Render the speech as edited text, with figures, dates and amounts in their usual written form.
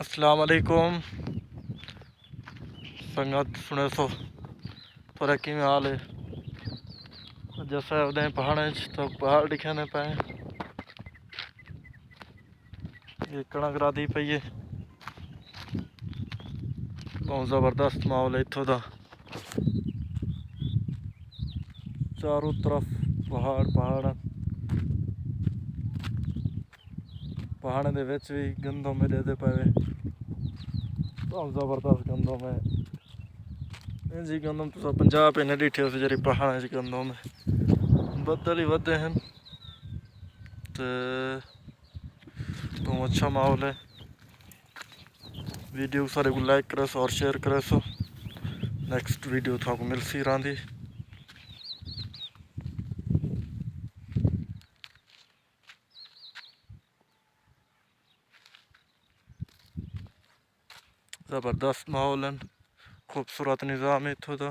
अस्सलाम वालेकुम संगत सुने सो थोड़ा कि हाल है। जैसे उदय पहाड़ तो पहाड़ दिखाने पाए ये कणक राधी पई है। बहुत ज़बरदस्त माहौल है इत्थों का। चारों तरफ पहाड़ पहाड़ पहाड़ों के विच भी गंदों में दे पाए। बहुत ज़बरदस्त गंदों में जी गंदम तो पंजाब इन्हें डिठे उस जरी पहाड़ गंदों में बदल ही वधे हैं। तो बहुत अच्छा माहौल है। वीडियो सारे को लाइक करे सो और शेयर करे सो। नेक्स्ट वीडियो थाको मिल सी रही। ज़बरदस्त माहौल है, खूबसूरत निज़ाम है इत्थों का।